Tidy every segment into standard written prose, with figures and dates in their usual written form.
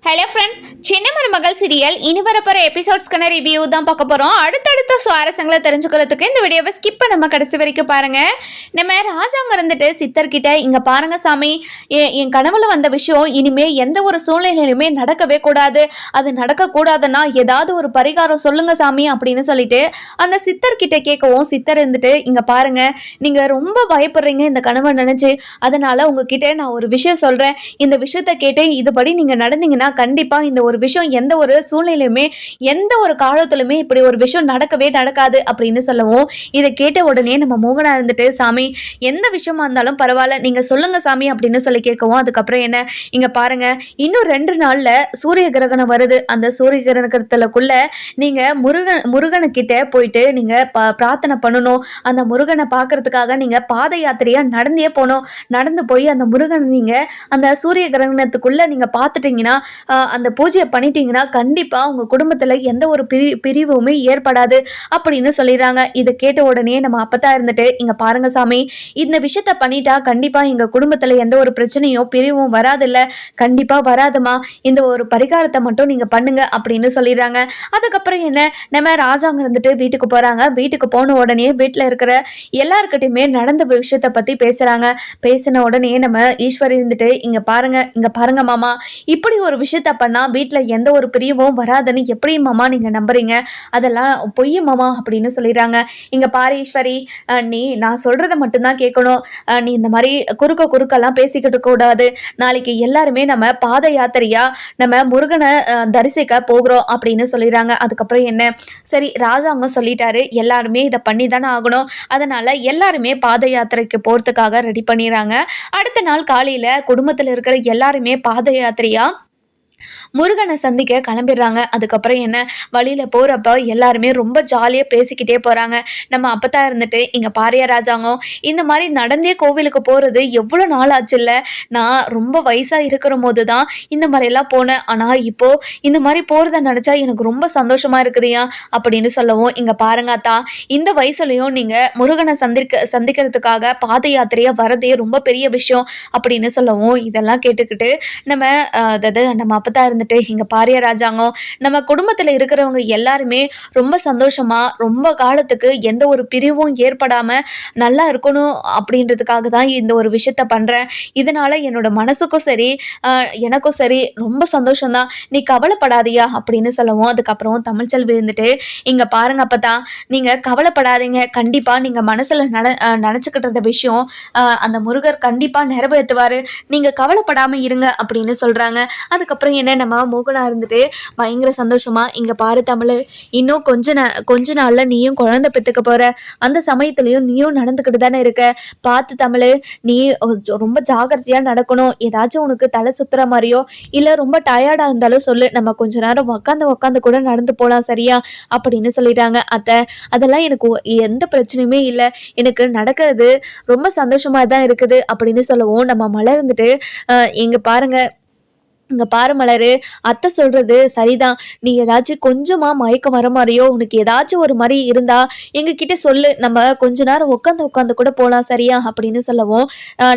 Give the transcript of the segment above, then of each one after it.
Hello friends, சின்ன மருமகள் serial இனி வரப்போகிற எபிசோட்ஸ்க்கான ரிவ்யூ தான் பார்க்க போகிறோம். அடுத்தடுத்த சுவாரஸ்யங்களை தெரிஞ்சுக்கிறதுக்கு இந்த வீடியோவை ஸ்கிப் பண்ணாமல் கடைசி வரைக்கும் பாருங்கள். நம்ம ராஜாங்க இருந்துட்டு சித்தர்கிட்ட இங்கே பாருங்க சாமி, என் கனவுல வந்த விஷயம் இனிமேல் எந்த ஒரு சூழ்நிலையிலுமே நடக்கவே கூடாது. அது நடக்கக்கூடாதுன்னா ஏதாவது ஒரு பரிகாரம் சொல்லுங்க சாமி அப்படின்னு சொல்லிட்டு அந்த சித்தர்கிட்ட கேட்கவும், சித்தர் இருந்துட்டு இங்கே பாருங்க, நீங்கள் ரொம்ப பயப்படுறீங்க இந்த கனவை நினச்சி, அதனால் உங்ககிட்ட நான் ஒரு விஷயம் சொல்கிறேன். இந்த விஷயத்தை கேட்டு இதுபடி நீங்கள் நடந்தீங்கன்னா கண்டிப்பா இந்த ஒரு விஷயம் எந்த ஒரு சூழ்நிலையுமே எந்த ஒரு காலத்திலுமே இப்படி ஒரு விஷயம் நடக்கவே நடக்காது அப்படின்னு சொல்லவும், இதை கேட்ட உடனே நம்ம மோகனா இருந்துட்டு சாமி எந்த விஷயமா இருந்தாலும் பரவாயில்ல நீங்க சொல்லுங்க சாமி அப்படின்னு சொல்லி கேட்கவும், அதுக்கப்புறம் என்ன இங்க பாருங்க, இன்னும் 2 நாள்ல சூரிய கிரகணம் வருது. அந்த சூரிய கிரகணத்துக்குள்ள நீங்க முருகனுக்கிட்ட போயிட்டு நீங்க பிரார்த்தனை பண்ணணும். அந்த முருகனை பார்க்கறதுக்காக நீங்க பாத யாத்திரையா நடந்தே போகணும். நடந்து போய் அந்த முருகன் நீங்க அந்த சூரிய கிரகணத்துக்குள்ள நீங்க பார்த்துட்டீங்கன்னா, அந்த பூஜையை பண்ணிட்டீங்கன்னா கண்டிப்பா உங்க குடும்பத்துல எந்த ஒரு பிரிவுமே ஏற்படாது அப்படின்னு சொல்லிடுறாங்க. இதை கேட்ட உடனே நம்ம அப்பதான் இருந்துட்டு இங்க பாருங்க சாமி, இந்த விஷயத்த பண்ணிட்டா கண்டிப்பா எங்க குடும்பத்துல எந்த ஒரு பிரச்சனையும் பிரிவும் வராதுல்ல, கண்டிப்பா வராதுமா, இந்த ஒரு பரிகாரத்தை மட்டும் நீங்க பண்ணுங்க அப்படின்னு சொல்லிடுறாங்க. அதுக்கப்புறம் என்ன, நம்ம ராஜாங்க இருந்துட்டு வீட்டுக்கு போறாங்க. வீட்டுக்கு போன உடனே வீட்டுல இருக்கிற எல்லாருக்கிட்டையுமே நடந்த விஷயத்த பத்தி பேசுறாங்க. பேசின உடனே நம்ம ஈஸ்வரி இருந்துட்டு இங்க பாருங்க மாமா, இப்படி ஒரு விஷயத்த பண்ணா வீட்டுல எந்த ஒரு பிரிவும் வராதுன்னு எப்படி மாமா நீங்க நம்புறீங்க? அதெல்லாம் பொய் மாமா அப்படின்னு சொல்லிடுறாங்க. இங்க பாரு ஈஸ்வரி, நீ நான் சொல்றத மட்டும்தான் கேட்கணும். நீ இந்த மாதிரி குறுக்கெல்லாம் பேசிக்கிட்டு கூடாது. நாளைக்கு எல்லாருமே நம்ம பாத யாத்திரையா நம்ம முருகனை தரிசிக்க போகிறோம் அப்படின்னு சொல்லிடுறாங்க. அதுக்கப்புறம் என்ன, சரி ராஜாங்க சொல்லிட்டாரு, எல்லாருமே இதை பண்ணி தானே ஆகணும், அதனால எல்லாருமே பாத யாத்திரைக்கு போறதுக்காக ரெடி பண்ணிடுறாங்க. அடுத்த நாள் காலையில குடும்பத்தில் இருக்கிற எல்லாருமே பாத யாத்திரையா முருகனை சந்திக்க கிளம்பிடுறாங்க. அதுக்கப்புறம் என்ன, வழியில போறப்ப எல்லாருமே ரொம்ப ஜாலியா பேசிக்கிட்டே போறாங்க. நம்ம அப்பதான் இருந்துட்டு இங்க பாரியா ராஜாங்கம், இந்த மாதிரி நடந்தே கோவிலுக்கு போறது எவ்வளவு நாள் ஆச்சு இல்ல, நான் ரொம்ப வயசா இருக்கிற போதுதான் இந்த மாதிரி எல்லாம் போனேன், ஆனா இப்போ இந்த மாதிரி போறத நினைச்சா எனக்கு ரொம்ப சந்தோஷமா இருக்குதுயா அப்படின்னு சொல்லவும், இங்க பாருங்க அத்தா, இந்த வயசுலயும் நீங்க முருகனை சந்திக்கிறதுக்காக பாத யாத்திரையா வரதே ரொம்ப பெரிய விஷயம் அப்படின்னு சொல்லவும், இதெல்லாம் கேட்டுக்கிட்டு நம்ம அதாவது நம்ம அப்பதான் இருந்துட்டு இங்க பாரியா ராஜாங்கம், நம்ம குடும்பத்துல இருக்கிறவங்க எல்லாருமே ரொம்ப சந்தோஷமா ரொம்ப காலத்துக்கு எந்த ஒரு பிரிவும் ஏற்படாம நல்லா இருக்கணும் அப்படின்றதுக்காக தான் இந்த ஒரு விஷயத்த பண்றேன். இதனால என்னோட மனசுக்கும் சரி எனக்கும் சரி ரொம்ப சந்தோஷம்தான், நீ கவலைப்படாதியா அப்படின்னு சொல்லவும், அதுக்கப்புறம் தமிழ்ச்செல்வி இருந்துட்டு இங்க பாருங்க அப்பதான், நீங்க கவலைப்படாதீங்க, கண்டிப்பா நீங்க மனசுல நினைச்சுக்கிட்டு இருந்த விஷயம் அந்த முருகர் கண்டிப்பா நிறைவேற்றுவாரு, நீங்க கவலைப்படாம இருங்க அப்படின்னு சொல்றாங்க. அதுக்கப்புறம் என்ன, நம்ம மோகனா இருந்துட்டு பயங்கர சந்தோஷமா இங்க பாரு தமிழ், இன்னும் கொஞ்ச நாள்ல நீயும் குழந்தை பெற்றுக்க போற, அந்த சமயத்திலையும் நீயும் நடந்துக்கிட்டு தானே இருக்க, பார்த்து தமிழ், நீ ரொம்ப ஜாகிரதையா நடக்கணும், ஏதாச்சும் உனக்கு தலை சுத்துற மாதிரியோ இல்ல ரொம்ப டயர்டா இருந்தாலும் சொல்லு, நம்ம கொஞ்ச நேரம் உக்காந்து கூட நடந்து போலாம் சரியா அப்படின்னு சொல்லிட்டாங்க. அதெல்லாம் எனக்கு எந்த பிரச்சனையுமே இல்லை, எனக்கு நடக்கிறது ரொம்ப சந்தோஷமா தான் இருக்குது அப்படின்னு சொல்லவும், நம்ம மலர் இருந்துட்டு இங்க பாரு மலரு, அத்தை சொல்றது சரிதான், நீ ஏதாச்சும் கொஞ்சமா மயக்கம் வர மாதிரியோ உனக்கு ஏதாச்சும் ஒரு மாதிரி இருந்தா எங்ககிட்ட சொல்லு, நம்ம கொஞ்ச நேரம் உட்காந்து கூட போகலாம் சரியா அப்படின்னு சொல்லவும்,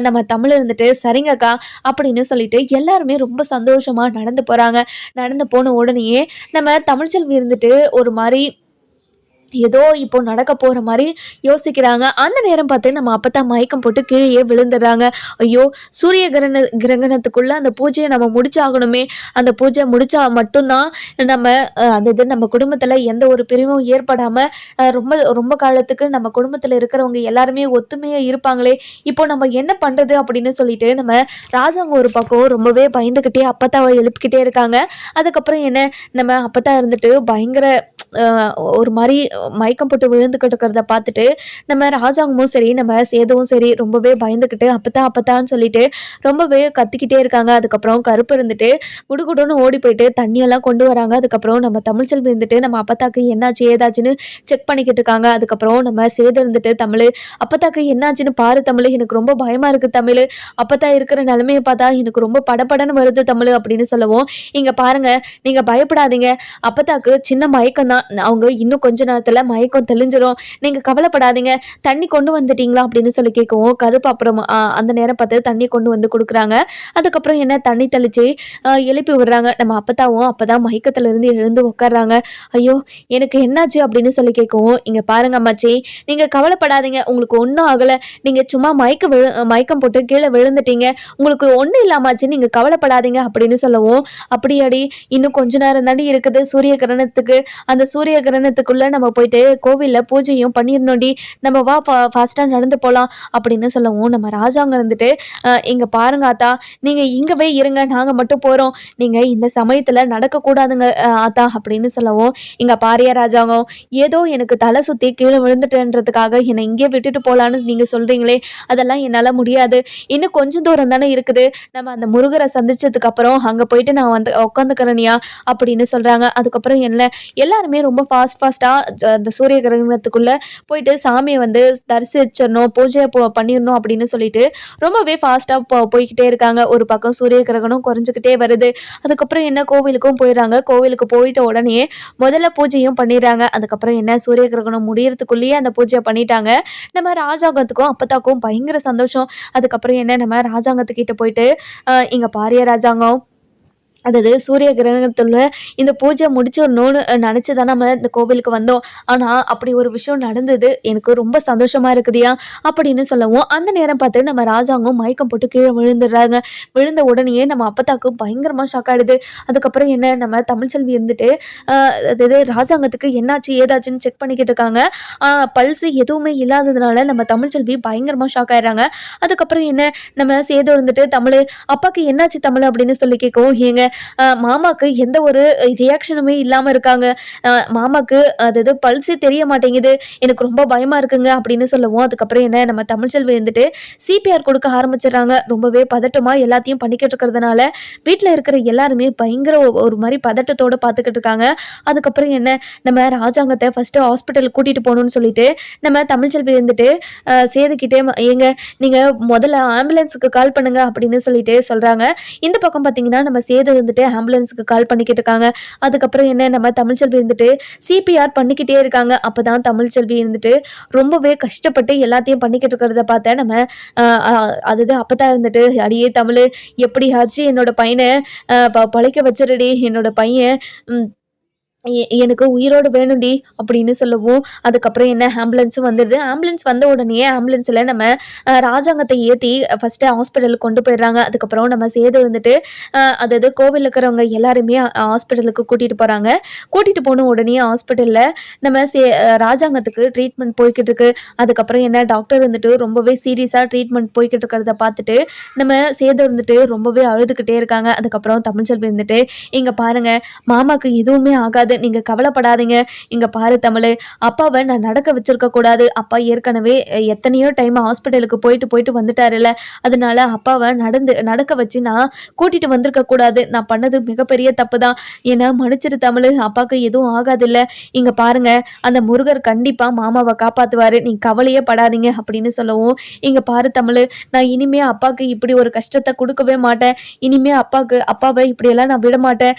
நம்ம தமிழ் இருந்துட்டு சரிங்கக்கா அப்படின்னு சொல்லிட்டு எல்லாருமே ரொம்ப சந்தோஷமா நடந்து போறாங்க. நடந்து போன உடனேயே நம்ம தமிழ்ச்செல்வி இருந்துட்டு ஒரு மாதிரி ஏதோ இப்போ நடக்க போற மாதிரி யோசிக்கிறாங்க. அந்த நேரம் பார்த்து நம்ம அப்பதான் மயக்கம் போட்டு கீழே விழுந்துடுறாங்க. ஐயோ, சூரிய கிரகணத்துக்குள்ள அந்த பூஜையை நம்ம முடிச்சாகணுமே, அந்த பூஜை முடிச்சா மட்டும்தான் நம்ம நம்ம குடும்பத்துல எந்த ஒரு பிரிவும் ஏற்படாம ரொம்ப ரொம்ப காலத்துக்கு நம்ம குடும்பத்துல இருக்கிறவங்க எல்லாருமே ஒத்துமையா இருப்பாங்களே, இப்போ நம்ம என்ன பண்றது அப்படின்னு சொல்லிட்டு நம்ம ராஜாங்க ஒரு பக்கம் ரொம்பவே பயந்துகிட்டே அப்பத்தாவை எழுப்பிக்கிட்டே இருக்காங்க. அதுக்கப்புறம் என்ன, நம்ம அப்பத்தா இருந்துட்டு பயங்கர ஒரு மாதிரி மயக்கம் போட்டு விழுந்துக்கிட்டு இருக்கிறத பார்த்துட்டு நம்ம ராஜாங்கமும் சரி நம்ம சேதுவும் சரி ரொம்பவே பயந்துக்கிட்டு அப்பத்தான்னு சொல்லிட்டு ரொம்பவே கத்திக்கிட்டே இருக்காங்க. அதுக்கப்புறம் கருப்பு இருந்துட்டு குடுகுடுன்னு ஓடி போயிட்டு தண்ணியெல்லாம் கொண்டு வராங்க. அதுக்கப்புறம் நம்ம தமிழ்ச்செல்வி இருந்துட்டு நம்ம அப்பத்தாக்கு என்னாச்சு ஏதாச்சுன்னு செக் பண்ணிக்கிட்டு இருக்காங்க. அதுக்கப்புறம் நம்ம சேது இருந்துட்டு தமிழ், அப்பத்தாக்கு என்னாச்சுன்னு பாரு தமிழ், எனக்கு ரொம்ப பயமா இருக்கு தமிழ், அப்பத்தா இருக்கிற நிலைமையை பார்த்தா எனக்கு ரொம்ப படபடன்னு வருது தமிழ் அப்படின்னு சொல்லவும், இங்க பாருங்க நீங்க பயப்படாதீங்க, அப்பத்தாக்கு சின்ன மயக்கம் தான், அவங்க இன்னும் கொஞ்ச நேரத்தில் மயக்கம் தெளிஞ்சிரும், நீங்கள் கவலைப்படாதீங்க, தண்ணி கொண்டு வந்துட்டீங்களா அப்படின்னு சொல்லி கேட்கவும் கருப்பு அப்புறம் அந்த நேரம் பார்த்து தண்ணி கொண்டு வந்து கொடுக்குறாங்க. அதுக்கப்புறம் என்ன தண்ணி தெளித்து எழுப்பி விடுறாங்க. நம்ம அப்பத்தாவும் அப்போ தான் மயக்கத்திலிருந்து எழுந்து உட்காடுறாங்க. ஐயோ எனக்கு என்னாச்சு அப்படின்னு சொல்லி கேட்கவும், இங்கே பாருங்க அம்மாச்சி, நீங்கள் கவலைப்படாதீங்க, உங்களுக்கு ஒன்றும் ஆகலை, நீங்கள் சும்மா மயக்கம் போட்டு கீழே விழுந்துட்டீங்க, உங்களுக்கு ஒன்றும் இல்லாமாச்சு, நீங்கள் கவலைப்படாதீங்க அப்படின்னு சொல்லவும், அப்படியாடி இன்னும் கொஞ்ச நேரம் தாண்டி இருக்குது சூரிய கிரணத்துக்கு, அந்த சூரிய கிரணத்துக்குள்ளே நம்ம போயிட்டு கோவிலில் பூஜையும் பண்ணிடணும்டி, நம்ம வா ஃபாஸ்ட்டாக நடந்து போகலாம் அப்படின்னு சொல்லவும், நம்ம ராஜாங்க இருந்துட்டு இங்கே பாருங்க ஆத்தா, நீங்கள் இங்கவே இருங்க, நாங்கள் மட்டும் போகிறோம், நீங்கள் இந்த சமயத்தில் நடக்கக்கூடாதுங்க ஆத்தா அப்படின்னு சொல்லவும், இங்கே பாரியா ராஜாங்கம், ஏதோ எனக்கு தலை சுற்றி கீழே விழுந்துட்டேன்றதுக்காக என்னை இங்கே விட்டுட்டு போகலான்னு நீங்கள் சொல்கிறீங்களே, அதெல்லாம் என்னால் முடியாது, இன்னும் கொஞ்சம் தூரம் தானே இருக்குது, நம்ம அந்த முருகரை சந்திச்சதுக்கு அப்புறம் அங்கே போயிட்டு நான் வந்து உட்காந்துக்கிறேனியா அப்படின்னு சொல்கிறாங்க. அதுக்கப்புறம் எல்லாருமே ரொம்ப ஃபாஸ்ட்டாக அந்த சூரிய கிரகணத்துக்குள்ளே போயிட்டு சாமியை வந்து தரிசிச்சிடணும், பூஜையை பண்ணிடணும் அப்படின்னு சொல்லிட்டு ரொம்பவே ஃபாஸ்ட்டாக போய்கிட்டே இருக்காங்க. ஒரு பக்கம் சூரிய கிரகணம் குறைஞ்சிக்கிட்டே வருது. அதுக்கப்புறம் கோவிலுக்கும் போயிடுறாங்க. கோவிலுக்கு போயிட்ட உடனே முதல்ல பூஜையும் பண்ணிடுறாங்க. அதுக்கப்புறம் சூரிய கிரகணம் முடியறதுக்குள்ளேயே அந்த பூஜை பண்ணிட்டாங்க. நம்ம ராஜாங்கத்துக்கும் அப்பத்தாக்கும் பயங்கர சந்தோஷம். அதுக்கப்புறம் நம்ம ராஜாங்கத்துக்கிட்ட போயிட்டு இங்கே பாரிய ராஜாங்கம், அதாவது சூரிய கிரகணத்தில் இந்த பூஜை முடிச்சிடணும்னு நினச்சி தான் நம்ம இந்த கோவிலுக்கு வந்தோம், ஆனால் அப்படி ஒரு விஷயம் நடந்தது, எனக்கு ரொம்ப சந்தோஷமாக இருக்குதுயா அப்படின்னு சொல்லவும், அந்த நேரம் பார்த்து நம்ம ராஜாங்கம் மயக்கம் போட்டு கீழே விழுந்துடுறாங்க. விழுந்த உடனேயே நம்ம அப்பத்தாக்கும் பயங்கரமாக ஷாக் ஆகிடுது. அதுக்கப்புறம் நம்ம தமிழ்ச்செல்வி இருந்துட்டு அதாவது ராஜாங்கத்துக்கு என்னாச்சு ஏதாச்சுன்னு செக் பண்ணிக்கிட்டு இருக்காங்க. பல்ஸு எதுவுமே இல்லாததுனால நம்ம தமிழ்ச்செல்வி பயங்கரமாக ஷாக் ஆகிடுறாங்க. அதுக்கப்புறம் நம்ம சேது இருந்துட்டு தமிழ் அப்பாவுக்கு என்னாச்சு தமிழ் அப்படின்னு சொல்லி கேட்கவும், ஏங்க மாமாக்கு எந்த ஒரு ரியாக்ஷனுமே இல்லாமல் இருக்காங்க, மாமாக்கு அதாவது பல்ஸே தெரிய மாட்டேங்குது, எனக்கு ரொம்ப பயமாக இருக்குங்க அப்படின்னு சொல்லவும், அதுக்கப்புறம் நம்ம தமிழ்ச்செல்வி இருந்துட்டு சிபிஆர் கொடுக்க ஆரம்பிச்சிடுறாங்க. ரொம்பவே பதட்டமாக எல்லாத்தையும் பண்ணிக்கிட்டு இருக்கிறதுனால வீட்டில் இருக்கிற எல்லாருமே பயங்கர ஒரு மாதிரி பதட்டத்தோடு பார்த்துக்கிட்டு இருக்காங்க. அதுக்கப்புறம் நம்ம ராஜாங்கத்தை ஃபஸ்ட்டு ஹாஸ்பிட்டல் கூட்டிகிட்டு போகணும்னு சொல்லிட்டு நம்ம தமிழ்ச்செல்வி இருந்துட்டு சேதுக்கிட்டே, ஏங்க நீங்கள் முதல்ல ஆம்புலன்ஸுக்கு கால் பண்ணுங்க அப்படின்னு சொல்லிட்டு சொல்கிறாங்க. இந்த பக்கம் பார்த்தீங்கன்னா நம்ம சேது இருந்துட்டு ஆம்புலன்ஸுக்கு கால் பண்ணிக்கிட்டு இருக்காங்க. அதுக்கப்புறம் நம்ம தமிழ்ச்செல்வி இருந்துட்டு சிபிஆர் பண்ணிக்கிட்டே இருக்காங்க. அப்போ தான் தமிழ்ச்செல்வி இருந்துட்டு ரொம்பவே கஷ்டப்பட்டு எல்லாத்தையும் பண்ணிக்கிட்டு இருக்கிறத பார்த்த நம்ம அதாவது அப்போ தான் இருந்துட்டு, அடியே தமிழ் எப்படியாச்சு என்னோட பையனை பழைக்க வச்சிருடி, என்னோட பையன் எனக்கு உயிரோடு வேணும்டி அப்படின்னு சொல்லவும், அதுக்கப்புறம் ஆம்புலன்ஸும் வந்துடுது. ஆம்புலன்ஸ் வந்த உடனே ஆம்புலன்ஸில் நம்ம ராஜாங்கத்தை ஏற்றி ஃபஸ்ட்டு ஹாஸ்பிட்டலுக்கு கொண்டு போயிடுறாங்க. அதுக்கப்புறம் நம்ம சேது இருந்துட்டு அதாவது கோவிலில் இருக்கிறவங்க எல்லாருமே ஹாஸ்பிட்டலுக்கு கூட்டிகிட்டு போகிறாங்க. கூட்டிகிட்டு போன உடனே ஹாஸ்பிட்டலில் நம்ம ராஜாங்கத்துக்கு ட்ரீட்மெண்ட் போய்கிட்டு இருக்கு. அதுக்கப்புறம் டாக்டர் வந்துட்டு ரொம்பவே சீரியஸாக ட்ரீட்மெண்ட் போய்கிட்டு இருக்கிறத பார்த்துட்டு நம்ம சேது இருந்துட்டு ரொம்பவே அழுதுகிட்டே இருக்காங்க. அதுக்கப்புறம் தமிழ்ச்செல்வி இருந்துட்டு, இங்கே பாருங்கள், மாமாவுக்கு எதுவுமே ஆகாது, நீங்க கவலைப்படாதீங்க, இங்க பாரு தமிழ், அப்பாவை நான் நடக்க வச்சிருக்க கூடாது, அப்பா ஏற்கனவே எத்தனையோ டைம் ஹாஸ்பிட்டலுக்கு போயிட்டு வந்துட்டாருல்ல, அதனால அப்பாவை நடக்க வச்சு நான் கூட்டிட்டு வந்திருக்க கூடாது, நான் பண்ணது மிகப்பெரிய தப்பு தான், ஏன்னா மன்னிச்சிரு தமிழ், அப்பாவுக்கு எதுவும் ஆகாது இல்ல, இங்க பாருங்க அந்த முருகர் கண்டிப்பா மாமாவை காப்பாத்துவாரு, நீ கவலையே படாதீங்க அப்படின்னு சொல்லவும், இங்க பாரு தமிழ், நான் இனிமே அப்பாவுக்கு இப்படி ஒரு கஷ்டத்தை கொடுக்கவே மாட்டேன், இனிமே அப்பாவை இப்படியெல்லாம் நான் விட மாட்டேன்,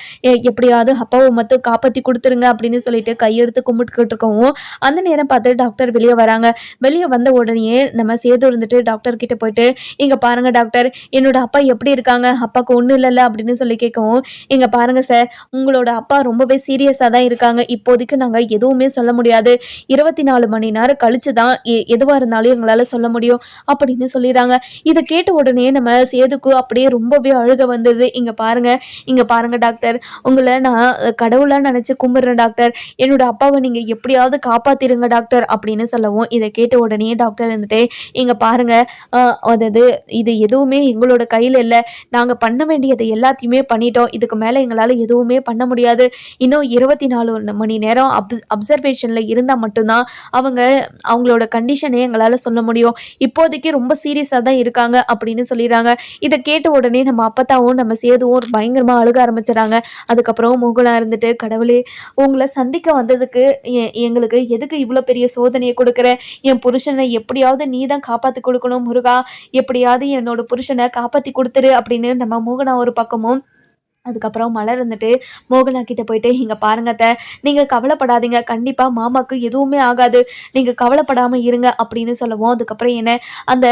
எப்படியாவது அப்பாவை மட்டும் காப்பாற்றி கொடுத்துருங்க அப்படின்னு சொல்லிட்டு கையெடுத்து கும்பிட்டுக்கிட்டு இருக்கவும், அந்த நேரம் பார்த்து டாக்டர் வெளியே வராங்க. வெளியே வந்த உடனே நம்ம சேது இருந்துட்டு டாக்டர் கிட்ட போயிட்டு, இங்க பாருங்க டாக்டர், என்னோட அப்பா எப்படி இருக்காங்க, அப்பாவுக்கு ஒன்றும் இல்லைல்ல அப்படின்னு சொல்லி கேட்கவும், இங்க பாருங்க சார், உங்களோட அப்பா ரொம்பவே சீரியஸாக தான் இருக்காங்க, இப்போதைக்கு நாங்கள் எதுவுமே சொல்ல முடியாது, 24 மணி நேரம் கழிச்சு தான் எதுவாக இருந்தாலும் எங்களால் சொல்ல முடியும் அப்படின்னு சொல்லிடுறாங்க. இதை கேட்ட உடனே நம்ம சேதுக்கு அப்படியே ரொம்பவே அழுக வந்தது. இங்க பாருங்க டாக்டர், உங்களை நான் கடவுளாக நினைச்சு கும்பிடுறேன் டாக்டர், என்னோட அப்பாவை நீங்க எப்படியாவது காப்பாத்திருங்க டாக்டர் அப்படின்னு சொல்லவும், இதை கேட்ட உடனே டாக்டர் இருந்துட்டு, இங்க பாருங்க, அதாவது இது எதுவுமே எங்களோட கையில இல்லை, நாங்க பண்ண வேண்டியதை எல்லாத்தையுமே பண்ணிட்டோம், இதுக்கு மேல எங்களால எதுவுமே பண்ண முடியாது, இன்னும் 24 மணி நேரம் அப்சர்வேஷன்ல இருந்தா மட்டும்தான் அவங்களோட கண்டிஷனே எங்களால சொல்ல முடியும், இப்போதைக்கு ரொம்ப சீரியஸா தான் இருக்காங்க அப்படின்னு சொல்லிடுறாங்க. இதை கேட்ட உடனே நம்ம அப்பத்தாவும் நம்ம சேதுவும் பயங்கரமா அழுக ஆரம்பிச்சிடறாங்க. அதுக்கப்புறம் முகுலா இருந்துட்டு, கடவுளே உங்களை சந்திக்க வந்ததுக்கு எங்களுக்கு எதுக்கு இவ்வளோ பெரிய சோதனையை கொடுக்குற, என் புருஷனை எப்படியாவது நீ தான் காப்பாற்றி கொடுக்கணும் முருகா, எப்படியாவது என்னோட புருஷனை காப்பாற்றி கொடுத்துரு அப்படின்னு நம்ம மோகனா ஒரு பக்கமும் அதுக்கப்புறம் மலர் இருந்துட்டு மோகனா கிட்ட போயிட்டு, இங்க பாருங்க அத்தை, நீங்க கவலைப்படாதீங்க, கண்டிப்பா மாமாக்கு எதுவுமே ஆகாது, நீங்க கவலைப்படாம இருங்க அப்படின்னு சொல்லவும், அதுக்கப்புறம் என்ன அந்த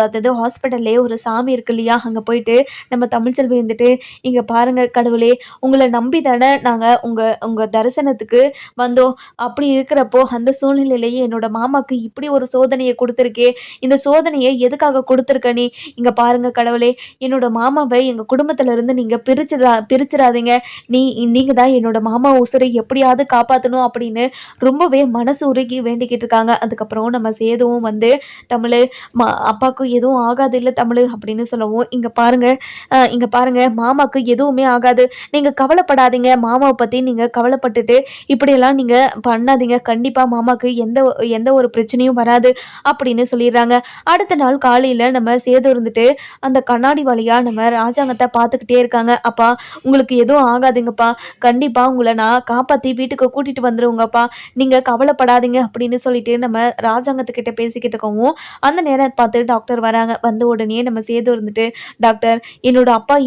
அதாவது ஹாஸ்பிட்டல்லே ஒரு சாமி இருக்கு இல்லையா, அங்க போயிட்டு நம்ம தமிழ்ச்செல்வி இருந்துட்டு, இங்க பாருங்க கடவுளே, உங்களை நம்பி தானே நாங்க உங்க உங்க தரிசனத்துக்கு வந்தோம். அப்படி இருக்கிறப்போ அந்த சூழ்நிலையிலேயே என்னோட மாமாக்கு இப்படி ஒரு சோதனையை கொடுத்துருக்கே, இந்த சோதனையை எதுக்காக கொடுத்துருக்க நீ? இங்க பாருங்க கடவுளே, என்னோட மாமாவை எங்க குடும்பத்துல இருந்து நீங்க பிரிச்சிடாதீங்க. நீங்க தான் என்னோட மாமா உசுரை எப்படியாவது காப்பாற்றணும் அப்படின்னு ரொம்பவே மனசு உருகி வேண்டிக்கிட்டு இருக்காங்க. அதுக்கப்புறம் நம்ம சேதுவும் வந்து, தமிழ் அப்பாவுக்கு எதுவும் ஆகாது இல்லை தமிழ் அப்படின்னு சொல்லவும், இங்க பாருங்க மாமாக்கு எதுவுமே ஆகாது, நீங்க கவலைப்படாதீங்க, மாமாவை பத்தி நீங்க கவலைப்பட்டுட்டு இப்படியெல்லாம் நீங்க பண்ணாதீங்க, கண்டிப்பா மாமாக்கு எந்த எந்த ஒரு பிரச்சனையும் வராது அப்படின்னு சொல்லிடுறாங்க. அடுத்த நாள் காலையில நம்ம சேது இருந்துட்டு அந்த கண்ணாடி வழியா நம்ம ராஜாங்கத்தை பார்த்துக்கிட்டே இருக்காங்க. அப்பா, உங்களுக்கு எதுவும் ஆகாதுங்கப்பா, கண்டிப்பா உங்களை நான் காப்பாற்றி வீட்டுக்கு கூட்டிட்டு வந்துருவோங்கப்பா, நீங்க கவலைப்படாதீங்க அப்படின்னு சொல்லிட்டு நம்ம ராஜாங்கத்துக்கிட்ட பேசிக்கிட்டு இருக்கவும், அந்த நேரம் பார்த்து டாக்டர் வராங்க. வந்த உடனே நம்ம சேது இருந்துட்டு, டாக்டர், என்னோட அப்பா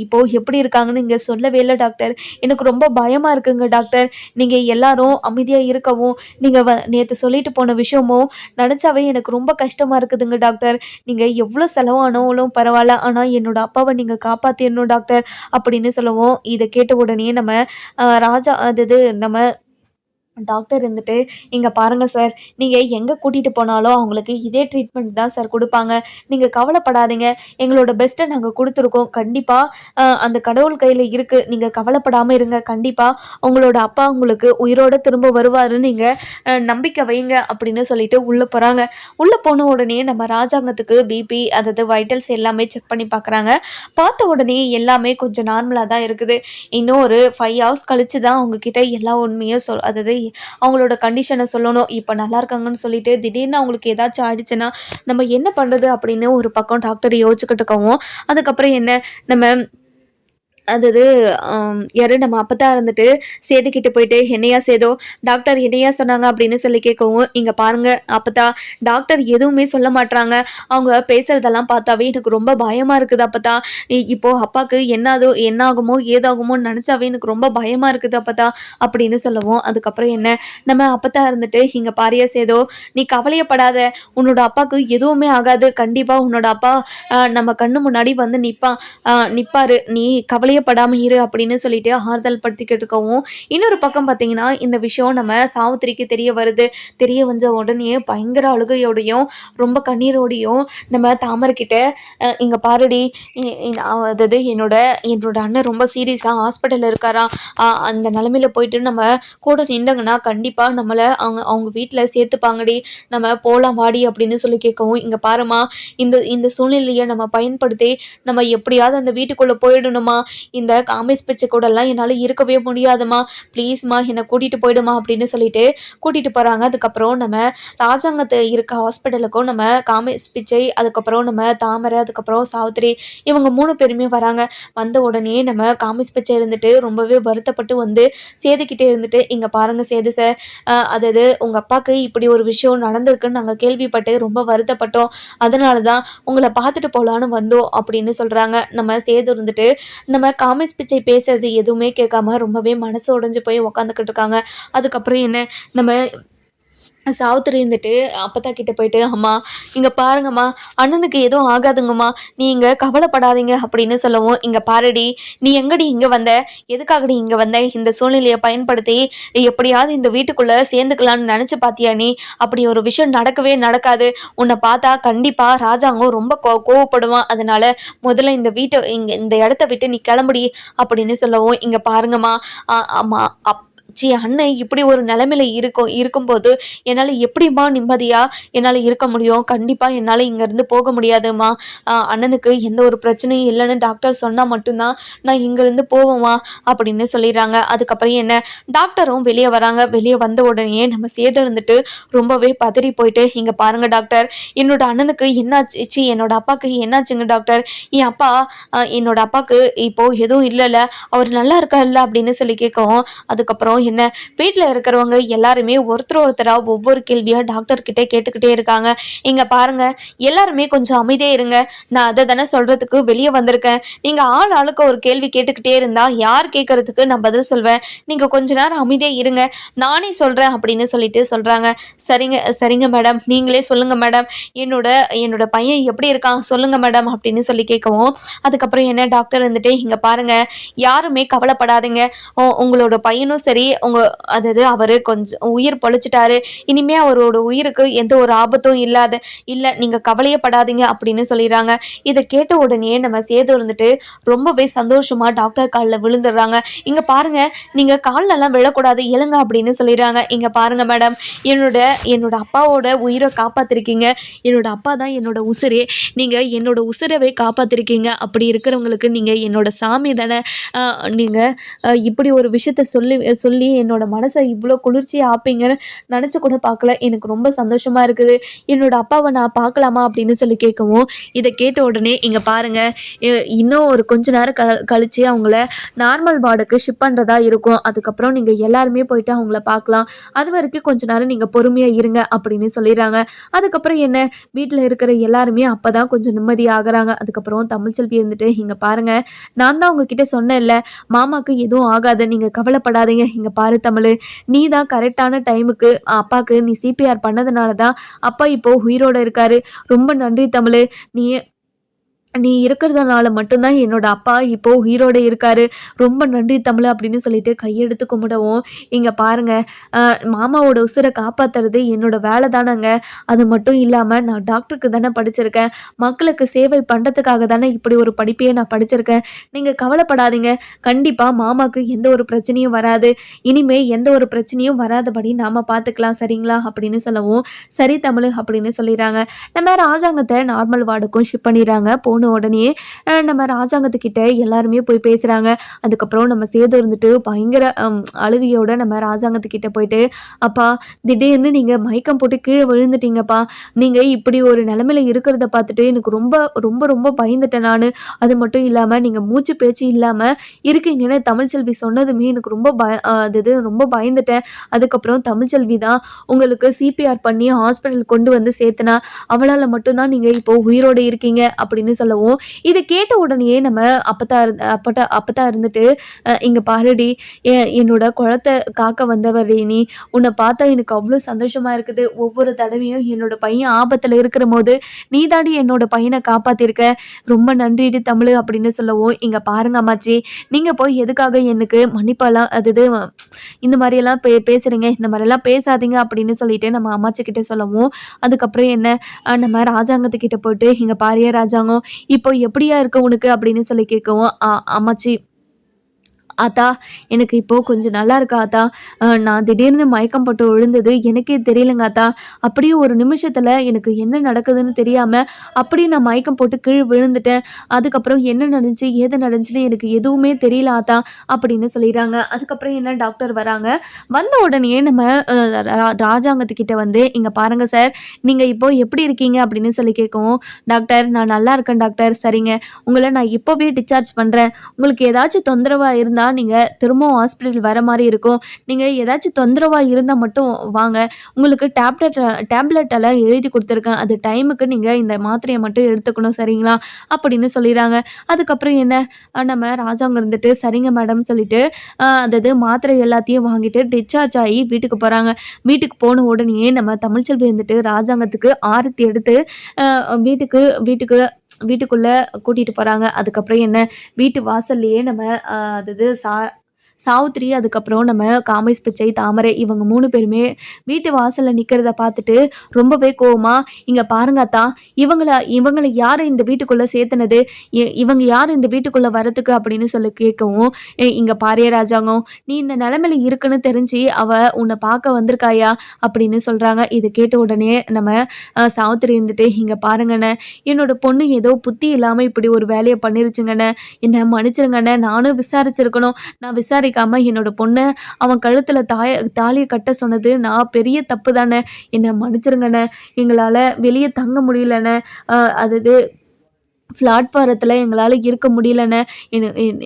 இப்போ எப்படி இருக்காங்கன்னு இங்கே சொல்லவே இல்லை டாக்டர், எனக்கு ரொம்ப பயமா இருக்குங்க டாக்டர், நீங்க எல்லாரும் அமைதியா இருக்கவும், நீங்க நேற்று சொல்லிட்டு போன விஷயமும் நினைச்சாவே எனக்கு ரொம்ப கஷ்டமா இருக்குதுங்க டாக்டர், நீங்க எவ்வளோ செலவானாலும் பரவாயில்ல, ஆனா என்னோட அப்பாவை நீங்க காப்பாத்திடணும் டாக்டர் அப்படின்னு சொல்லவும், இதை கேட்ட உடனே நம்ம ராஜா அது நம்ம டாக்டர் இருந்துட்டு, இங்கே பாருங்கள் சார், நீங்கள் எங்கே கூட்டிகிட்டு போனாலும் அவங்களுக்கு இதே ட்ரீட்மெண்ட் தான் சார் கொடுப்பாங்க, நீங்கள் கவலைப்படாதீங்க, எங்களோட பெஸ்ட்டை நாங்கள் கொடுத்துருக்கோம், கண்டிப்பாக அந்த கடவுள் கையில் இருக்குது, நீங்கள் கவலைப்படாமல் இருங்க, கண்டிப்பாக உங்களோட அப்பா உங்களுக்கு உயிரோடு திரும்ப வருவாருன்னு நீங்கள் நம்பிக்கை வைங்க அப்படின்னு சொல்லிட்டு உள்ளே போகிறாங்க. உள்ளே போன உடனே நம்ம ராஜாங்கத்துக்கு பிபி அதாவது வைட்டல்ஸ் எல்லாமே செக் பண்ணி பார்க்குறாங்க. பார்த்த உடனே எல்லாமே கொஞ்சம் நார்மலாக தான் இருக்குது. இன்னும் ஒரு 5 hours கழித்து தான் அவங்கக்கிட்ட எல்லா உண்மையும் அதாவது அவங்களோட கண்டிஷனை சொல்லணும். இப்போ நல்லா இருக்காங்கன்னு சொல்லிட்டு திடீர்னு அவங்களுக்கு ஏதாச்சும் ஆயிடுச்சுன்னா நம்ம என்ன பண்ணுறது அப்படின்னு ஒரு பக்கம் டாக்டர் யோசிச்சுக்கிட்டு இருக்கவும், அதுக்கப்புறம் என்ன நம்ம அதாவது யாரு நம்ம அப்பத்தா இருந்துட்டு சேதுக்கிட்ட போயிட்டு, என்னையா சேதோ, டாக்டர் என்னையா சொன்னாங்க அப்படின்னு சொல்லி கேட்கவும், இங்கே பாருங்க அப்பத்தா, டாக்டர் எதுவுமே சொல்ல மாட்டாங்க, அவங்க பேசுறதெல்லாம் பார்த்தாவே எனக்கு ரொம்ப பயமாக இருக்குது அப்பத்தா, இப்போது அப்பாவுக்கு என்ன ஆகுமோ ஏதாகுமோ நினச்சாவே எனக்கு ரொம்ப பயமாக இருக்குது அப்பத்தா அப்படின்னு சொல்லவும், அதுக்கப்புறம் என்ன நம்ம அப்பத்தா இருந்துட்டு, இங்கே பாரியா சேதோ, நீ கவலையப்படாத, உன்னோட அப்பாவுக்கு எதுவுமே ஆகாது, கண்டிப்பாக உன்னோட அப்பா நம்ம கண்ணு முன்னாடி வந்து நிற்பாரு, நீ கவலையப்படாமல் இரு அப்படின்னு சொல்லிட்டு ஆறுதல் படுத்திக்கிட்டு இருக்கவும், இன்னொரு பக்கம் பார்த்தீங்கன்னா இந்த விஷயம் நம்ம சாவித்திரிக்கு தெரிய வந்த உடனே பயங்கர அழுகையோடையும் ரொம்ப கண்ணீரோடையும் நம்ம தாமரைக்கிட்ட, இங்கே பாருடி, அதாவது என்னோட அண்ணன் ரொம்ப சீரியஸாக ஹாஸ்பிட்டலில் இருக்காரா, அந்த நிலமையில போயிட்டு நம்ம கூட நின்றாங்கன்னா கண்டிப்பாக நம்மளை அவங்க வீட்டில் சேர்த்துப்பாங்கடி, நம்ம போகலாம் வாடி அப்படின்னு சொல்லி கேட்கவும், இங்கே பாருமா, இந்த சூழ்நிலையை நம்ம பயன்படுத்தி நம்ம எப்படியாவது அந்த வீட்டுக்குள்ளே போயிடணுமா, இந்த காமேஷ் பிச்சை கூடலாம் என்னால் இருக்கவே முடியாதுமா, ப்ளீஸ்மா என்னை கூட்டிகிட்டு போயிடுமா அப்படின்னு சொல்லிட்டு கூட்டிகிட்டு போகிறாங்க. அதுக்கப்புறம் நம்ம ராஜாங்கத்தை இருக்க ஹாஸ்பிட்டலுக்கும் நம்ம காமேஷ் பிச்சை, அதுக்கப்புறம் நம்ம தாமரை, அதுக்கப்புறம் சாவித்திரி, இவங்க 3 பேருமே வராங்க. வந்த உடனே நம்ம காமேஷ் பிச்சை இருந்துட்டு ரொம்பவே வருத்தப்பட்டு வந்து சேதுக்கிட்டே இருந்துட்டு, இங்கே பாருங்கள் சேது சார், அதாவது உங்கள் அப்பாவுக்கு இப்படி ஒரு விஷயம் நடந்திருக்குன்னு நாங்கள் கேள்விப்பட்டு ரொம்ப வருத்தப்பட்டோம், அதனால தான் உங்களை பார்த்துட்டு போகலான்னு வந்தோம் அப்படின்னு சொல்கிறாங்க. நம்ம சேது இருந்துட்டு நம்ம காமேஷ் பிச்சை பேசுறது எதுவுமே கேட்காம ரொம்பவே மனசு உடைஞ்சு போய் உக்காந்துக்கிட்டு இருக்காங்க. அதுக்கப்புறம் என்ன நம்ம சாவித்திரி இருந்துட்டு அப்பத்தா கிட்ட போயிட்டு, அம்மா இங்கே பாருங்கம்மா, அண்ணனுக்கு எதுவும் ஆகாதுங்கம்மா, நீங்கள் கவலைப்படாதீங்க அப்படின்னு சொல்லவும், இங்கே பாருடி, நீ எங்கடி இங்கே வந்த, எதுக்காகடி இங்கே வந்த, இந்த சூழ்நிலையை பயன்படுத்தி எப்படியாவது இந்த வீட்டுக்குள்ளே சேர்ந்துக்கலான்னு நினச்சி பார்த்தியா நீ, அப்படி ஒரு விஷயம் நடக்கவே நடக்காது, உன்னை பார்த்தா கண்டிப்பாக ராஜாங்கம் ரொம்ப கோவப்படுவான், அதனால முதல்ல இந்த இடத்த விட்டு நீ கிளம்புடி அப்படின்னு சொல்லவும், இங்கே பாருங்கம்மா, ஆமாம் அண்ணன் இப்படி ஒரு நிலைமையில இருக்கும்போது என்னால் எப்படிம்மா நிம்மதியாக என்னால் இருக்க முடியும், கண்டிப்பாக என்னால் இங்கேருந்து போக முடியாதும்மா, அண்ணனுக்கு எந்த ஒரு பிரச்சனையும் இல்லைன்னு டாக்டர் சொன்னால் மட்டும்தான் நான் இங்கேருந்து போவோம்மா அப்படின்னு சொல்லிடுறாங்க. அதுக்கப்புறம் என்ன டாக்டரும் வெளியே வராங்க. வெளியே வந்த உடனே நம்ம சேது இருந்துட்டு ரொம்பவே பதறி போயிட்டு, இங்கே பாருங்கள் டாக்டர், என்னோட அண்ணனுக்கு என்னாச்சு, என்னோட அப்பாவுக்கு என்னாச்சுங்க டாக்டர், என்னோட அப்பாவுக்கு இப்போது எதுவும் இல்லைல்ல, அவர் நல்லா இருக்கார்ல அப்படின்னு சொல்லி கேட்கவும், அதுக்கப்புறம் என்ன வீட்டில் இருக்கிறவங்க எல்லாருமே ஒருத்தராக ஒவ்வொரு கேள்வியாக டாக்டர்கிட்ட கேட்டுக்கிட்டே இருக்காங்க. இங்கே பாருங்க, எல்லாருமே கொஞ்சம் அமைதியாக இருங்க. நான் அதை தானே சொல்கிறதுக்கு வெளியே வந்திருக்கேன். நீங்கள் ஆளுக்கு ஒரு கேள்வி கேட்டுக்கிட்டே இருந்தால் யார் கேட்கறதுக்கு நான் பதில் சொல்வேன். நீங்கள் கொஞ்ச நேரம் அமைதியாக இருங்க, நானே சொல்கிறேன் அப்படின்னு சொல்லிட்டு சொல்கிறாங்க. சரிங்க சரிங்க மேடம், நீங்களே சொல்லுங்கள் மேடம், என்னோட என்னோட பையன் எப்படி இருக்கான் சொல்லுங்கள் மேடம் அப்படின்னு சொல்லி கேட்கவும், அதுக்கப்புறம் என்ன டாக்டர் வந்துட்டு இங்கே பாருங்கள், யாருமே கவலைப்படாதீங்க. உங்களோட பையனும் சரி, அதாவது அவர் கொஞ்சம் உயிர் பொழைச்சிட்டாரு. இனிமே அவரோட உயிருக்கு எந்த ஒரு ஆபத்தும் இல்லை, நீங்கள் கவலையே படாதீங்க அப்படின்னு சொல்லிடுறாங்க. இதை கேட்ட உடனே நம்ம சேது இருந்துட்டு ரொம்பவே சந்தோஷமா டாக்டர் காலில் விழுந்துடுறாங்க. இங்கே பாருங்க, நீங்கள் காலிலெல்லாம் விழக்கூடாது, எழுங்க அப்படின்னு சொல்லிடுறாங்க. இங்கே பாருங்க மேடம், என்னோட அப்பாவோட உயிரை காப்பாற்றிருக்கீங்க. என்னோட அப்பா தான் என்னோட உசிரே. நீங்கள் என்னோட உசிரவை காப்பாற்றிருக்கீங்க. அப்படி இருக்கிறவங்களுக்கு நீங்கள் என்னோட சாமி தானே. நீங்கள் இப்படி ஒரு விஷயத்த சொல்லி என்னோட மனசை இவ்வளோ குளிர்ச்சியாக ஆப்பீங்கன்னு நினச்சி கூட பார்க்கல. எனக்கு ரொம்ப சந்தோஷமாக இருக்குது. என்னோட அப்பாவை நான் பார்க்கலாமா அப்படின்னு சொல்லி கேட்கவும், இதை கேட்ட உடனே இங்கே பாருங்கள், இன்னும் ஒரு கொஞ்ச நேரம் கழித்து அவங்கள நார்மல் வார்டுக்கு ஷிப் பண்ணுறதா இருக்கும். அதுக்கப்புறம் நீங்கள் எல்லாருமே போயிட்டு அவங்கள பார்க்கலாம். அது வரைக்கும் கொஞ்ச நேரம் நீங்கள் பொறுமையாக இருங்க அப்படின்னு சொல்லிடுறாங்க. அதுக்கப்புறம் என்ன, வீட்டில் இருக்கிற எல்லாருமே அப்போ தான் கொஞ்சம் நிம்மதியாகிறாங்க. அதுக்கப்புறம் தமிழ்ச்செல்வி இருந்துட்டு இங்கே பாருங்கள், நான் தான் உங்ககிட்ட சொன்னேன்ல, மாமாவுக்கு எதுவும் ஆகாது, நீங்கள் கவலைப்படாதீங்க. இங்கே பாரு தமிழ், நீ தான் கரெக்டான டைமுக்கு அப்பாவுக்கு நீ சிபிஆர் பண்ணதுனால தான் அப்பா இப்போது உயிரோடு இருக்காரு. ரொம்ப நன்றி தமிழ், நீ இருக்கிறதுனால மட்டும்தான் என்னோட அப்பா இப்போ உயிரோடு இருக்காரு. ரொம்ப நன்றி தமிழ் அப்படின்னு சொல்லிட்டு கையெடுத்து கும்பிடவும், இங்கே பாருங்கள், மாமாவோட உசுரை காப்பாற்றுறது என்னோட வேலை தானேங்க. அது மட்டும் இல்லாமல் நான் டாக்டருக்கு தானே படிச்சிருக்கேன். மக்களுக்கு சேவை பண்ணுறதுக்காக தானே இப்படி ஒரு படிப்பையே நான் படிச்சிருக்கேன். நீங்கள் கவலைப்படாதீங்க, கண்டிப்பாக மாமாவுக்கு எந்த ஒரு பிரச்சனையும் வராது. இனிமேல் எந்த ஒரு பிரச்சனையும் வராதபடி நாம் பார்த்துக்கலாம், சரிங்களா அப்படின்னு சொல்லவும், சரி தமிழ் அப்படின்னு சொல்லிடுறாங்க. நம்ம ராஜாங்கத்தை நார்மல் வார்டுக்கும் ஷிப் பண்ணிடுறாங்க. போன உடனே நம்ம ராஜாங்கத்துக்கிட்ட எல்லாருமே போய் பேசுகிறாங்க. அதுக்கப்புறம் நம்ம சேது இருந்துட்டு பயங்கர அழுகையோட நம்ம ராஜாங்கத்துக்கிட்ட போயிட்டு, அப்பா திடீர்னு நீங்கள் மயக்கம் போட்டு கீழே விழுந்துட்டீங்கப்பா, நீங்கள் இப்படி ஒரு நிலமையில இருக்கிறத பார்த்துட்டு எனக்கு ரொம்ப ரொம்ப ரொம்ப பயந்துட்டேன் நான். அது மட்டும் இல்லாமல் நீங்கள் மூச்சு பேச்சு இல்லாமல் இருக்கீங்கன்னு தமிழ்ச்செல்வி சொன்னதுமே எனக்கு ரொம்ப ரொம்ப பயந்துட்டேன். அதுக்கப்புறம் தமிழ்ச்செல்வி தான் உங்களுக்கு சிபிஆர் பண்ணி ஹாஸ்பிட்டல் கொண்டு வந்து சேர்த்துனா, அவளால் மட்டும்தான் நீங்கள் இப்போ உயிரோடு இருக்கீங்க அப்படின்னு சொல்லவும், இதை கேட்ட உடனே நம்ம அப்பத்தா இருந்துட்டு, இங்கே பாருடி, என்னோட குளத்தை காக்க வந்தவர் நீ, உன்னை பார்த்தா எனக்கு அவ்வளோ சந்தோஷமாக இருக்குது. ஒவ்வொரு தடவையும் என்னோட பையன் ஆபத்தில் இருக்கிற போது நீ தாடி என்னோட பையனை காப்பாற்றிருக்க, ரொம்ப நன்றிடி தமிழ் அப்படின்னு சொல்லவும், இங்கே பாருங்க அம்மாச்சி, நீங்கள் போய் எதுக்காக எனக்கு மன்னிப்பாலாம் இந்த மாதிரியெல்லாம் பேசுகிறீங்க, இந்த மாதிரிலாம் பேசாதீங்க அப்படின்னு சொல்லிட்டு நம்ம அம்மாச்சி கிட்டே சொல்லவும், அதுக்கப்புறம் என்ன, நம்ம ராஜாங்கத்துக்கிட்ட போயிட்டு, இங்கே பாரியா ராஜாங்கம் இப்போ எப்படியா இருக்க உனக்கு அப்படின்னு சொல்லி கேட்கவும், அம்மாச்சி ஆத்தா எனக்கு இப்போது கொஞ்சம் நல்லா இருக்கா ஆத்தா, நான் திடீர்னு மயக்கம் போட்டு விழுந்தது எனக்கே தெரியலங்க ஆத்தா, அப்படியே ஒரு நிமிஷத்தில் எனக்கு என்ன நடக்குதுன்னு தெரியாமல் அப்படியே நான் மயக்கம் போட்டு கீழே விழுந்துட்டேன். அதுக்கப்புறம் என்ன நடந்துச்சு ஏது நடந்துச்சுன்னு எனக்கு எதுவுமே தெரியல ஆத்தா அப்படின்னு சொல்லிடுறாங்க. அதுக்கப்புறம் என்ன டாக்டர் வராங்க. வந்த உடனே நம்ம ராஜாங்கத்துக்கிட்ட வந்து, இங்கே பாருங்கள் சார், நீங்கள் இப்போது எப்படி இருக்கீங்க அப்படின்னு சொல்லி கேட்கவும், டாக்டர் நான் நல்லா இருக்கேன் டாக்டர். சரிங்க, உங்களை நான் இப்போவே டிஸ்சார்ஜ் பண்ணுறேன். உங்களுக்கு ஏதாச்சும் தொந்தரவாக இருந்தால் நீங்கள் திரும்பவும் ஹாஸ்பிட்டல் வர மாதிரி இருக்கும். நீங்கள் ஏதாச்சும் தொந்தரவாக இருந்தால் மட்டும் வாங்க, உங்களுக்கு டேப்லெட் எல்லாம் எழுதி கொடுத்துருக்கேன், அது டைமுக்கு நீங்கள் இந்த மாத்திரையை மட்டும் எடுத்துக்கணும், சரிங்களா அப்படின்னு சொல்லிடுறாங்க. அதுக்கப்புறம் என்ன, நம்ம ராஜாங்க இருந்துட்டு சரிங்க மேடம் சொல்லிட்டு அதாவது மாத்திரை எல்லாத்தையும் வாங்கிட்டு டிஸ்சார்ஜ் ஆகி வீட்டுக்கு போகிறாங்க. வீட்டுக்கு போன உடனே நம்ம தமிழ்ச்செல்வி இருந்துட்டு ராஜாங்கத்துக்கு ஆரத்தி எடுத்து வீட்டுக்குள்ளே கூட்டிகிட்டு போகிறாங்க. அதுக்கப்புறம் என்ன, வீட்டு வாசல்லையே நம்ம அதாவது சாவுத்திரி, அதுக்கப்புறம் நம்ம காமேஷ் பிச்சை, தாமரை, இவங்க 3 பேருமே வீட்டு வாசலில் நிற்கிறத பார்த்துட்டு ரொம்பவே கோவமா, இங்கே பாருங்க அத்தா, இவங்களை யார் இந்த வீட்டுக்குள்ளே சேர்த்துனது, இவங்க யார் இந்த வீட்டுக்குள்ளே வரத்துக்கு அப்படின்னு சொல்லி கேட்கவும், இங்கே பாரியா ராஜாங்கம், நீ இந்த நிலைமையில இருக்குன்னு தெரிஞ்சு உன்னை பார்க்க வந்திருக்காயா அப்படின்னு சொல்கிறாங்க. இதை கேட்ட உடனே நம்ம சாவுத்திரி இருந்துட்டு, இங்கே பாருங்கண்ணே, என்னோட பொண்ணு ஏதோ புத்தி இல்லாமல் இப்படி ஒரு வேலையை பண்ணிருச்சுங்கண்ணே, என்னை மன்னிச்சிருங்கண்ணே, நானும் விசாரிச்சிருக்கணும், நான் விசாரிக்காம என்னோட பொண்ணை அவன் கழுத்தில் தாலியை கட்ட சொன்னது நான் பெரிய தப்பு தானே, என்னை மன்னிச்சிருங்கண்ணே, எங்களால் வெளியே தங்க முடியலண்ணே, அது பிளாட்ஃபாரத்தில் எங்களால் இருக்க முடியலண்ணே.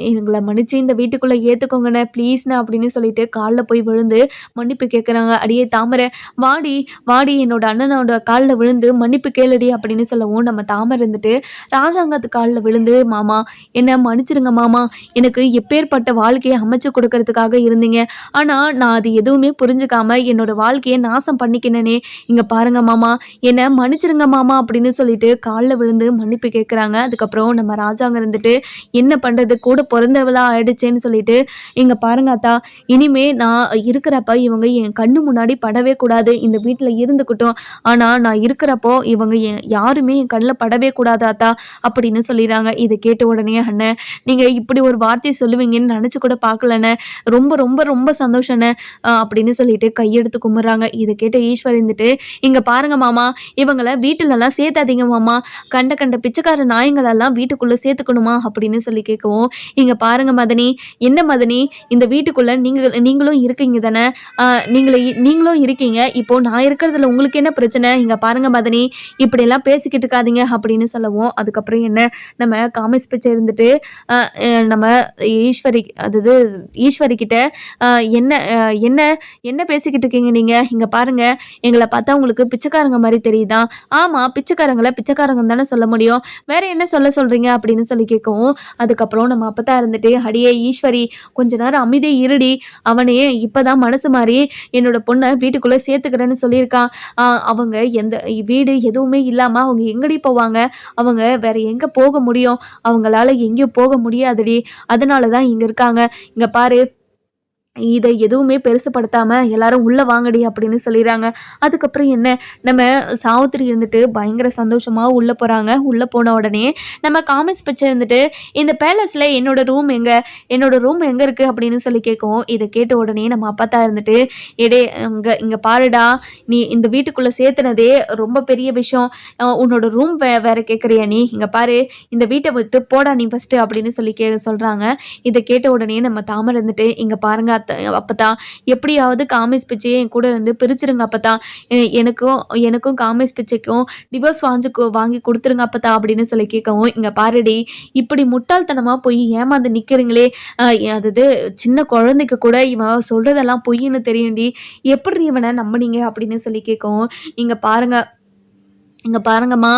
எங்களை மன்னிச்சு இந்த வீட்டுக்குள்ளே ஏற்றுக்கோங்கண்ணே ப்ளீஸ்ண்ணே அப்படின்னு சொல்லிட்டு காலில் போய் விழுந்து மன்னிப்பு கேட்குறாங்க. அடியே தாமரை, வாடி வாடி, என்னோட அண்ணனோட காலில் விழுந்து மன்னிப்பு கேளுடி அப்படின்னு சொல்லவும் நம்ம தாமரை இருந்துட்டு ராஜாங்கத்து காலில் விழுந்து, மாமா என்னை மன்னிச்சிருங்க மாமா, எனக்கு எப்பேற்பட்ட வாழ்க்கையை அமைச்சு கொடுக்கறதுக்காக இருந்தீங்க, ஆனால் நான் அது எதுவுமே புரிஞ்சுக்காம என்னோட வாழ்க்கையை நாசம் பண்ணிக்கினேனே, இங்கே பாருங்க மாமா, என்னை மன்னிச்சிருங்க மாமா அப்படின்னு சொல்லிட்டு காலில் விழுந்து மன்னிப்பு கேட்குறாங்க. அதுக்கப்புறம் நம்ம ராஜாங்க இருந்துட்டு என்ன பண்றது, கூட பிறந்தவளா ஆயிடுச்சேன்னு சொல்லிட்டு, இங்க பாருங்க அத்தா, இனிமே நான் இருக்கிறப்ப இவங்க என் கண்ணு முன்னாடி படவே கூடாது, இந்த வீட்டில் இருந்துக்கிட்டோம், ஆனா நான் இருக்கிறப்போ இவங்க யாருமே என் கண்ணில் படவே கூடாது அத்தா அப்படின்னு சொல்லிடுறாங்க. இதை கேட்ட உடனே, அண்ணன் நீங்க இப்படி ஒரு வார்த்தை சொல்லுவீங்கன்னு நினைச்சு கூட பார்க்கலண்ணே, ரொம்ப ரொம்ப ரொம்ப சந்தோஷண்ணே அப்படின்னு சொல்லிட்டு கையெடுத்து கும்பிட்றாங்க. இதை கேட்ட ஈஸ்வர் இருந்துட்டு, இங்க பாருங்க மாமா, இவங்களை வீட்டுலலாம் சேர்த்தாதீங்க மாமா, கண்ட கண்ட பிச்சைக்கார நாயங்களெல்லாம் வீட்டுக்குள்ளே சேர்த்துக்கணுமா அப்படின்னு சொல்லி கேட்கவும், இங்கே பாருங்க மதனி, என்ன மதனி, இந்த வீட்டுக்குள்ளே நீங்களும் இருக்கீங்க தானே, நீங்களும் இருக்கீங்க, இப்போ நான் இருக்கிறதுல உங்களுக்கு என்ன பிரச்சனை, இங்கே பாருங்க மதனி, இப்படியெல்லாம் பேசிக்கிட்டு இருக்காதீங்க அப்படின்னு சொல்லவும், அதுக்கப்புறம் என்ன நம்ம காமிஸ் பிச்சை இருந்துட்டு நம்ம ஈஸ்வரி கிட்ட என்ன என்ன என்ன பேசிக்கிட்டு இருக்கீங்க நீங்கள், இங்கே பாருங்க, எங்களை பார்த்தா உங்களுக்கு பிச்சைக்காரங்க மாதிரி தெரியுதா, ஆமாம் பிச்சைக்காரங்களை பிச்சைக்காரங்க தானே சொல்ல முடியும், வேற என்ன சொல்றீங்க அப்படின்னு சொல்லி கேட்கவும், அதுக்கப்புறம் நம்ம அப்பதான் இருந்துட்டு, அடியே ஈஸ்வரி, கொஞ்ச நேரம் அமைதியை இருடி, அவனே இப்பதான் மனசு மாறி என்னோட பொண்ணை வீட்டுக்குள்ள சேர்த்துக்கிறேன்னு சொல்லியிருக்கான், அவங்க எந்த வீடு எதுவுமே இல்லாம அவங்க எங்கடி போவாங்க, அவங்க வேற எங்க போக முடியும், அவங்களால எங்கேயும் போக முடியாதுடி, அதனாலதான் இங்க இருக்காங்க, இங்க பாரு, இதை எதுவுமே பெருசுப்படுத்தாம எல்லாரும் உள்ள வாங்கடி அப்படின்னு சொல்லிடுறாங்க. அதுக்கப்புறம் என்ன, நம்ம சாவித்திரி இருந்துட்டு பயங்கர சந்தோஷமா உள்ள போறாங்க. உள்ள போன உடனே நம்ம காமிஸ் பிச்சை இருந்துட்டு, இந்த பேலஸ்ல என்னோட ரூம் எங்க இருக்கு அப்படின்னு சொல்லி கேட்கும். இதை கேட்ட உடனே நம்ம அப்பா இருந்துட்டு, எடே இங்க பாருடா, நீ இந்த வீட்டுக்குள்ள சேர்த்துனதே ரொம்ப பெரிய விஷயம், உன்னோட ரூம் வேற கேட்குறியா, நீ இங்க பாரு, இந்த வீட்டை விட்டு போடா நீ ஃபர்ஸ்ட் அப்படின்னு சொல்லி சொல்றாங்க. இதை கேட்ட உடனே நம்ம தாமரை இருந்துட்டு, இங்க பாருங்க அப்பதான் எப்படியாவது காமிஸ் பிச்சையை என் கூட இருந்து பிரிச்சிருங்க அப்பதான், எனக்கும் காமிஸ் பிச்சைக்கும் டிவோர்ஸ் வாங்கி கொடுத்துருங்க அப்பதான் அப்படின்னு சொல்லி கேட்கவும், இங்க பாருடி, இப்படி முட்டாள்தனமா போய் ஏமாந்து நிக்கிறீங்களே, அது சின்ன குழந்தைக்கு கூட இவன் சொல்றதெல்லாம் பொய்ன்னு தெரியும்டி, எப்படி இவனை நம்பினீங்க அப்படின்னு சொல்லி கேட்கவும், இங்கே பாருங்கம்மா,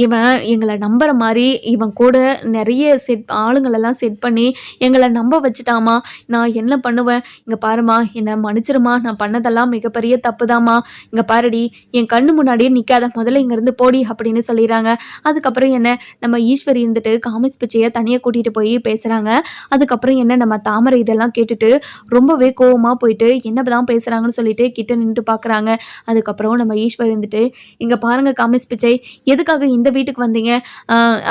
இவன் எங்களை நம்புற மாதிரி இவன் கூட நிறைய ஆளுங்களெல்லாம் செட் பண்ணி எங்களை நம்ப வச்சுட்டாமா, நான் என்ன பண்ணுவேன், இங்கே பாருமா, என்னை மன்னிச்சிருமா, நான் பண்ணதெல்லாம் மிகப்பெரிய தப்பு தாம்மா, இங்கே பாருடி, என் கண்ணு முன்னாடியே நிற்காத, முதல்ல இங்கேருந்து போடி அப்படின்னு சொல்லிடுறாங்க. அதுக்கப்புறம் என்ன, நம்ம ஈஸ்வரி இருந்துட்டு காமிஸ் பிச்சையை தனியாக கூட்டிகிட்டு போய் பேசுகிறாங்க. அதுக்கப்புறம் என்ன, நம்ம தாமரை இதெல்லாம் கேட்டுட்டு ரொம்பவே கோவமாக போயிட்டு என்ன தான் பேசுகிறாங்கன்னு சொல்லிட்டு கிட்ட நின்று பார்க்குறாங்க. அதுக்கப்புறம் நம்ம ஈஸ்வரி இருந்துட்டு, இங்கே பாருங்க மிஸ் பிச்சை, எதுக்காக இந்த வீட்டுக்கு வந்தீங்க,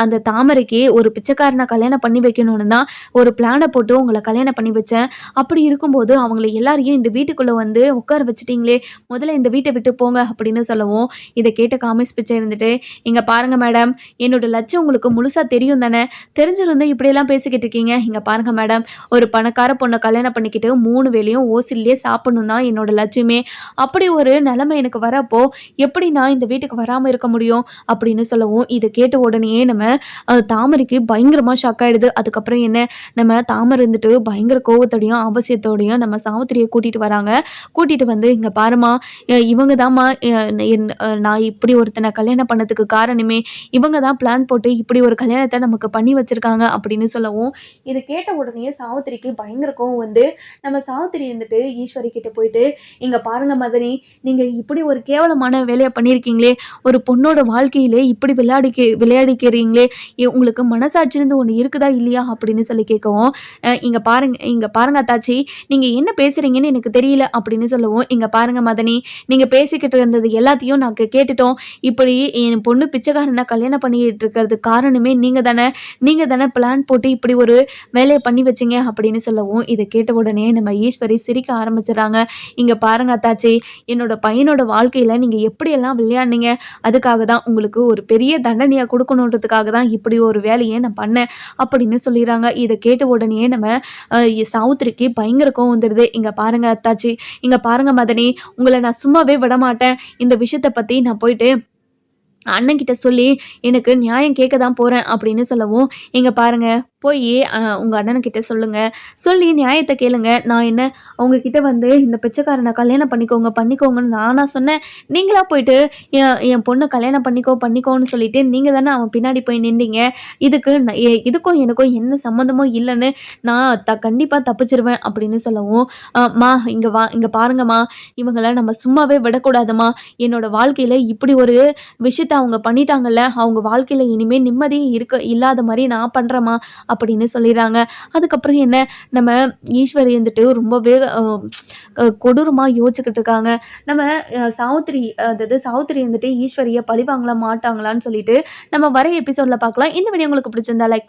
அந்த தாமரைக்கு ஒரு பிச்சைக்காரனை கல்யாணம் பண்ணி வைக்கணும்னு தான் ஒரு பிளானை போட்டு உங்களை கல்யாணம் பண்ணி வச்சேன், அப்படி இருக்கும்போது அவங்கள எல்லாரையும் இந்த வீட்டுக்குள்ளே வந்து உட்கார வச்சுட்டீங்களே, முதல்ல இந்த வீட்டை விட்டு போங்க அப்படின்னு சொல்லவும், இதை கேட்ட காமிஸ் பிச்சை இருந்துட்டு, இங்கே பாருங்க மேடம், என்னோட லட்சியம் உங்களுக்கு முழுசாக தெரியும் தானே, தெரிஞ்சிருந்து இப்படியெல்லாம் பேசிக்கிட்டு இருக்கீங்க, இங்கே பாருங்க மேடம், ஒரு பணக்கார பொண்ணை கல்யாணம் பண்ணிக்கிட்டு 3 வேளையும் ஓசிலே சாப்பிடணும் தான் என்னோட லட்சியமே, அப்படி ஒரு நிலைமை எனக்கு வரப்போ எப்படி நான் இந்த வீட்டுக்கு வராமல் இருக்க முடியும் அப்படின்னு சொல்லவும், இதை கேட்ட உடனே நம்ம தாமரைக்கு பயங்கரமா ஷாக் ஆயிடுது. அதுக்கப்புறம் என்ன, நம்ம தாமரை இருந்துட்டு பயங்கர கோவத்தோடையும் அவசியத்தோடையும் நம்ம சாவித்திரியை கூட்டிட்டு வராங்க. கூட்டிட்டு வந்து, இங்க பாருமா, இவங்க தான்மா நான் இப்படி ஒருத்தனை கல்யாணம் பண்ணதுக்கு காரணமே, இவங்க தான் பிளான் போட்டு இப்படி ஒரு கல்யாணத்தை நமக்கு பண்ணி வச்சிருக்காங்க அப்படின்னு சொல்லவும், இதை கேட்ட உடனே சாவித்திரிக்கு பயங்கர கோவம் வந்து நம்ம சாவித்திரி இருந்துட்டு ஈஸ்வரி கிட்ட போயிட்டு, இங்க பாருங்க மதனி, நீங்க இப்படி ஒரு கேவலமான வேலையை பண்ணியிருக்கீங்களே, ஒரு பொண்ணோட வாழ்க்கையிலே இப்படி விளையாடிக்கிறீங்களே, உங்களுக்கு மனசாட்சிருந்து ஒன்று இருக்குதா இல்லையா அப்படின்னு சொல்லி கேட்கவும், இங்கே பாருங்க அத்தாச்சி, நீங்கள் என்ன பேசுகிறீங்கன்னு எனக்கு தெரியல அப்படின்னு சொல்லவும், இங்கே பாருங்க மதனி, நீங்கள் பேசிக்கிட்டு இருந்தது எல்லாத்தையும் நாங்கள் கேட்டுட்டோம், இப்படி என் பொண்ணு பிச்சைக்காரனை கல்யாணம் பண்ணிட்டு இருக்கிறது காரணமே நீங்கள் தானே பிளான் போட்டு இப்படி ஒரு வேலையை பண்ணி வச்சிங்க அப்படின்னு சொல்லவும், இதை கேட்ட உடனே நம்ம ஈஸ்வரி சிரிக்க ஆரம்பிச்சிடறாங்க. இங்கே பாருங்க அத்தாச்சி, என்னோட பையனோட வாழ்க்கையில் நீங்கள் எப்படியெல்லாம் விளையாடுனீங்க, அதுக்காக தான் உங்களுக்கு ஒரு பெரிய தண்டனையை கொடுக்கணுன்றதுக்காக தான் இப்படி ஒரு வேலையை நான் பண்ணேன் அப்படின்னு சொல்லிடுறாங்க. இதை கேட்ட உடனே நம்ம சாவித்திரிக்கு பயங்கர கோவம் வந்துடுது. இங்கே பாருங்க அத்தாச்சி, இங்கே பாருங்க மதனி, உங்களை நான் சும்மாவே விட மாட்டேன், இந்த விஷயத்தை பற்றி நான் போயிட்டு அண்ணன்கிட்ட சொல்லி எனக்கு நியாயம் கேட்க தான் போகிறேன் அப்படின்னு சொல்லவும், இங்க பாருங்க போய் உங்கள் அண்ணனுக்கிட்ட சொல்லுங்க. சொல்லி நியாயத்தை கேளுங்க. நான் என்ன உங்ககிட்ட வந்து இந்த பிச்சைக்காரனை கல்யாணம் பண்ணிக்கோங்க பண்ணிக்கோங்கன்னு நானா சொன்னேன்? நீங்களா போயிட்டு என் பொண்ணை கல்யாணம் பண்ணிக்கோன்னு சொல்லிட்டு நீங்கள் தானே அவன் பின்னாடி போய் நின்றீங்க. இதுக்கும் எனக்கும் என்ன சம்மந்தமும் இல்லைன்னு நான் கண்டிப்பாக தப்பிச்சிருவேன் அப்படின்னு சொல்லவும், மா இங்கே பாருங்கம்மா, இவங்கள நம்ம சும்மாவே விடக்கூடாதும்மா. என்னோட வாழ்க்கையில் இப்படி ஒரு விஷயத்த அவங்க பண்ணிட்டாங்கல்ல, அவங்க வாழ்க்கையில் இனிமேல் நிம்மதியே இல்லாத மாதிரி நான் பண்ணுறேம்மா அப்படின்னு சொல்லிடுறாங்க. அதுக்கப்புறம் என்ன, நம்ம ஈஸ்வரி வந்துட்டு ரொம்பவே கொடூரமாக யோசிச்சுக்கிட்டு இருக்காங்க. நம்ம சாவித்திரி அதாவது சாவித்திரி வந்துட்டு ஈஸ்வரியை பழி வாங்கலாம் மாட்டாங்களான்னு சொல்லிட்டு நம்ம வர எபிசோடில் பார்க்கலாம். இந்த வீடியோ உங்களுக்கு பிடிச்சிருந்தா லைக்